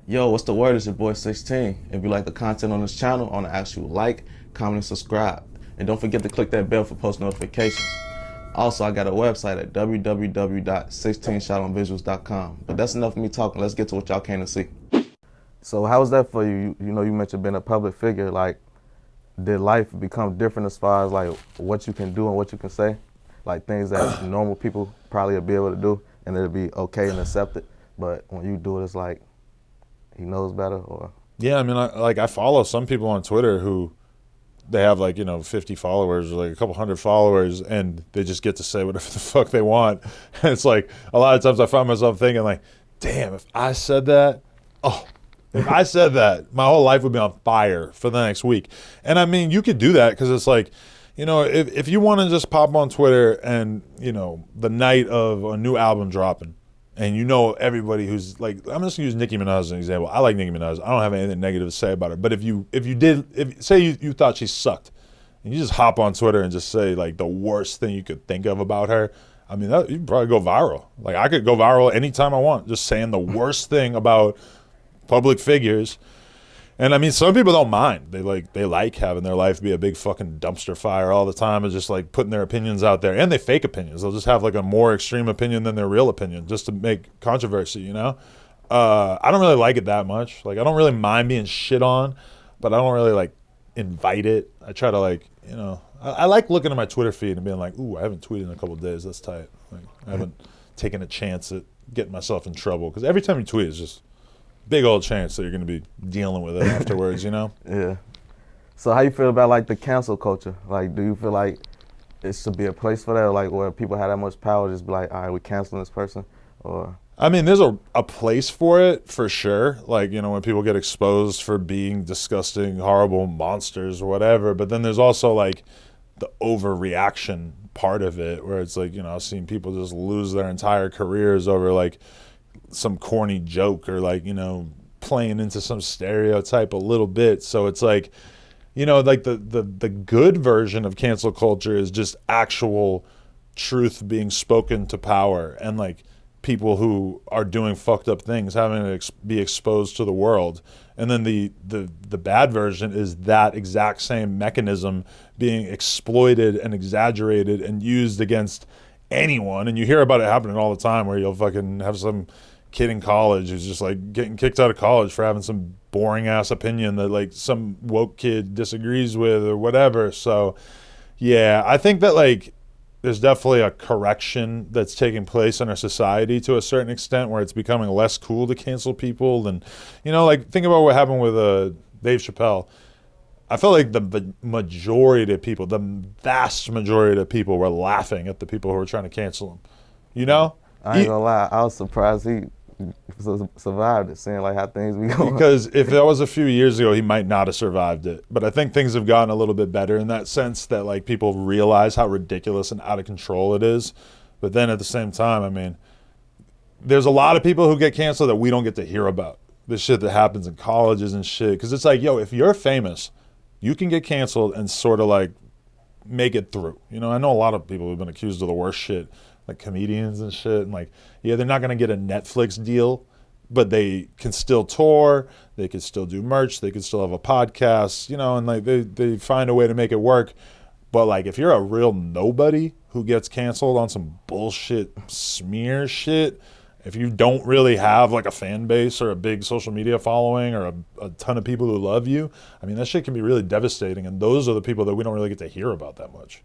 Yo, what's the word? It's your boy 16. If you like the content on this channel, I want to ask you like, comment, and subscribe. And don't forget to click that bell for post notifications. Also, I got a website at www.16shotonvisuals.com. But that's enough of me talking. Let's get to what y'all came to see. So how was that for you? You know, you mentioned being a public figure. Like, did life become different as far as like what you can do and what you can say? Like things that normal people probably would be able to do and it'll be okay and accepted. But when you do it, it's like, he knows better, or? Yeah, I mean, I follow some people on Twitter who they have 50 followers or like a couple hundred followers, and they just get to say whatever the fuck they want. And it's like a lot of times I find myself thinking like, damn, if I said that, if I said that, my whole life would be on fire for the next week. And I mean, you could do that because it's like, if you want to just pop on Twitter and, the night of a new album dropping, and everybody who's like, I'm just gonna use Nicki Minaj as an example. I like Nicki Minaj. I don't have anything negative to say about her. But if you say you thought she sucked, and you just hop on Twitter and just say like the worst thing you could think of about her, I mean, you'd probably go viral. Like I could go viral anytime I want, just saying the worst thing about public figures. And I mean, some people don't mind. They like having their life be a big fucking dumpster fire all the time and just like putting their opinions out there. And they fake opinions. They'll just have like a more extreme opinion than their real opinion just to make controversy, I don't really like it that much. Like I don't really mind being shit on, but I don't really like invite it. I try to I like looking at my Twitter feed and being like, ooh, I haven't tweeted in a couple of days. That's tight. Like I haven't taken a chance at getting myself in trouble. Because every time you tweet, it's just big old chance that you're going to be dealing with it afterwards, Yeah. So how you feel about like the cancel culture? Like, do you feel like it should be a place for that, like where people have that much power, just be like, all right, we're canceling this person? Or I mean, there's a place for it for sure. Like, when people get exposed for being disgusting, horrible monsters or whatever. But then there's also like the overreaction part of it where it's like, I've seen people just lose their entire careers over like some corny joke or like, playing into some stereotype a little bit. So it's like, like the good version of cancel culture is just actual truth being spoken to power and like people who are doing fucked up things having to be exposed to the world. And then the bad version is that exact same mechanism being exploited and exaggerated and used against anyone. And you hear about it happening all the time where you'll fucking have some kid in college who's just like getting kicked out of college for having some boring ass opinion that like some woke kid disagrees with or whatever. So yeah, I think that like there's definitely a correction that's taking place in our society to a certain extent where it's becoming less cool to cancel people. And like think about what happened with Dave Chappel. I felt like the majority of people, the vast majority of people were laughing at the people who were trying to cancel him. I ain't gonna lie, I was surprised he survived it, seeing like how things be going. Because if that was a few years ago, he might not have survived it. But I think things have gotten a little bit better in that sense that like people realize how ridiculous and out of control it is. But then at the same time, I mean, there's a lot of people who get canceled that we don't get to hear about. The shit that happens in colleges and shit. Because it's like, yo, if you're famous, you can get canceled and sort of like make it through. I know a lot of people who've been accused of the worst shit, like comedians and shit, and like, yeah, they're not gonna get a Netflix deal, but they can still tour, they could still do merch, they could still have a podcast, and like they find a way to make it work. But like if you're a real nobody who gets canceled on some bullshit smear shit, if you don't really have like a fan base or a big social media following or a ton of people who love you, I mean that shit can be really devastating, and those are the people that we don't really get to hear about that much.